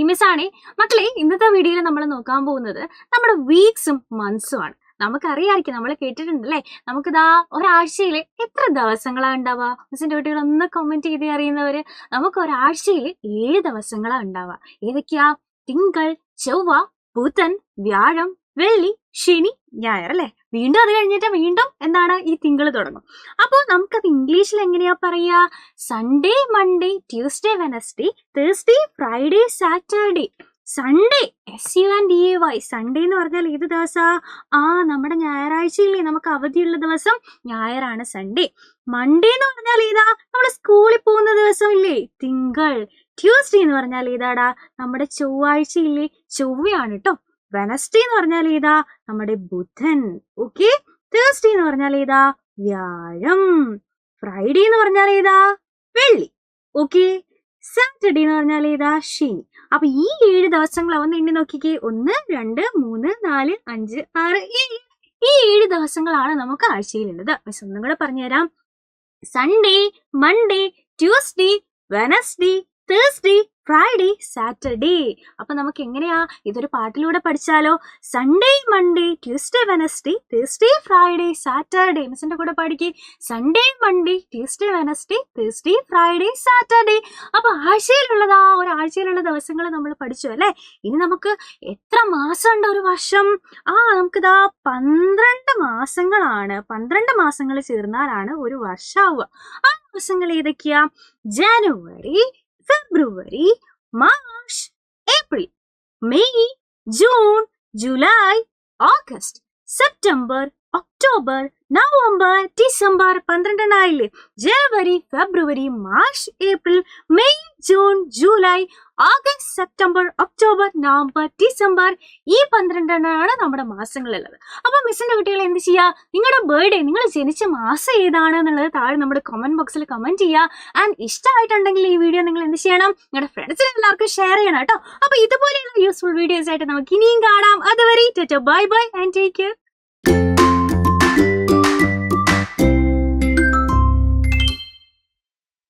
Miss ആണേ. മക്കളെ, ഇന്നത്തെ വീഡിയോയിൽ നമ്മൾ നോക്കാൻ പോകുന്നത് നമ്മുടെ വീക്സും മന്ത്സും ആണ്. നമുക്കറിയാമായിരിക്കും, നമ്മൾ കേട്ടിട്ടുണ്ടല്ലേ. നമുക്കിതാ ഒരാഴ്ചയിൽ എത്ര ദിവസങ്ങളാണ് ഉണ്ടാവുക? മിസ്സിന്റെ കുട്ടികൾ ഒന്ന് കമന്റ് ചെയ്ത് അറിയുന്നവര്. നമുക്ക് ഒരാഴ്ചയിൽ 7 ദിവസങ്ങളാണ് ഉണ്ടാവുക. ഏതൊക്കെയാ? തിങ്കൾ, ചൊവ്വ, ബുധൻ, വ്യാഴം, വെള്ളി, ശനി, ഞായർ അല്ലെ. വീണ്ടും അത് കഴിഞ്ഞിട്ട് വീണ്ടും എന്താണ് ഈ തിങ്കൾ തുടങ്ങും. അപ്പോൾ നമുക്കത് ഇംഗ്ലീഷിൽ എങ്ങനെയാ പറയാ? Sunday, Monday, Tuesday, Wednesday, Thursday, Friday, Saturday. Sunday, SUNDAY. Sunday എന്ന് പറഞ്ഞാൽ ഏത് ദിവസാ? നമ്മുടെ ഞായറാഴ്ചയില്ലേ, നമുക്ക് അവധിയുള്ള ദിവസം ഞായറാണ് സൺഡേ. മൺഡേ എന്ന് പറഞ്ഞാൽ ഏതാ? നമ്മൾ സ്കൂളിൽ പോകുന്ന ദിവസം ഇല്ലേ, തിങ്കൾ. ട്യൂസ്ഡേ എന്ന് പറഞ്ഞാൽ ഏതാടാ? നമ്മുടെ ചൊവ്വാഴ്ച ഇല്ലേ, ചൊവ്വയാണ് കേട്ടോ. വെനസ്ഡേ എന്ന് പറഞ്ഞാൽ ഏതാ? നമ്മുടെ ബുധൻ. ഓക്കെ. തേഴ്സ്ഡേ എന്ന് പറഞ്ഞാൽ ഏതാ? വ്യാഴം. ഫ്രൈഡേ എന്ന് പറഞ്ഞാൽ ഏതാ? വെള്ളി. ഓക്കെ. സാറ്റർഡേ എന്ന് പറഞ്ഞാൽ ഏതാ? ശനി. അപ്പൊ ഈ 7 ദിവസങ്ങൾ അവന്ന് എണ്ണി നോക്കിക്കേ. 1, 2, 3, 4, 5, 6, 7. ഈ 7 ദിവസങ്ങളാണ് നമുക്ക് ആഴ്ചയിലുള്ളത്. മിസ് ഒന്നും കൂടെ പറഞ്ഞുതരാം. Sunday, Monday, Tuesday, Wednesday, Thursday, Friday, Saturday. അപ്പൊ നമുക്ക് എങ്ങനെയാ ഇതൊരു പാട്ടിലൂടെ പഠിച്ചാലോ? Sunday, Monday, Tuesday, Wednesday, Thursday, Friday, Saturday. മിസ്സിന്റെ കൂടെ പാടിക്കേ. Sunday, Monday, Tuesday, Wednesday, Thursday, Friday, Saturday. അപ്പൊ ഒരാഴ്ചയിലുള്ള ദിവസങ്ങൾ നമ്മൾ പഠിച്ചു അല്ലെ. ഇനി നമുക്ക് എത്ര മാസം ഉണ്ട് ഒരു വർഷം? നമുക്കിതാ 12 മാസങ്ങളാണ്. 12 മാസങ്ങൾ ചേർന്നാലാണ് ഒരു വർഷമാവുക. ആ മാസങ്ങൾ ഏതൊക്കെയാ? January, February, March, April, May, June, July, August, September, October, November, December. 12 ആയില്ലേ? January, February, March, April, May, June, July, August, September, October, November, December. ഈ 12 നമ്മുടെ മാസങ്ങളുള്ളത്. അപ്പൊ മിസ്സിന്റെ കുട്ടികൾ എന്ത് ചെയ്യാ? നിങ്ങളുടെ ബർത്ത്ഡേ, നിങ്ങൾ ജനിച്ച മാസം ഏതാണ് എന്നുള്ളത് താഴെ നമ്മുടെ കമന്റ് ബോക്സിൽ കമന്റ് ചെയ്യുക. ആൻഡ് ഇഷ്ടമായിട്ടുണ്ടെങ്കിൽ ഈ വീഡിയോ നിങ്ങൾ എന്ത് ചെയ്യണം? നിങ്ങളുടെ ഫ്രണ്ട്സിന് എല്ലാവർക്കും ഷെയർ ചെയ്യണം കേട്ടോ. അപ്പൊ ഇതുപോലെയുള്ള യൂസ്ഫുൾ വീഡിയോസ് ആയിട്ട് നമുക്ക് ഇനിയും കാണാം. അതുവരെ bye bye and take care.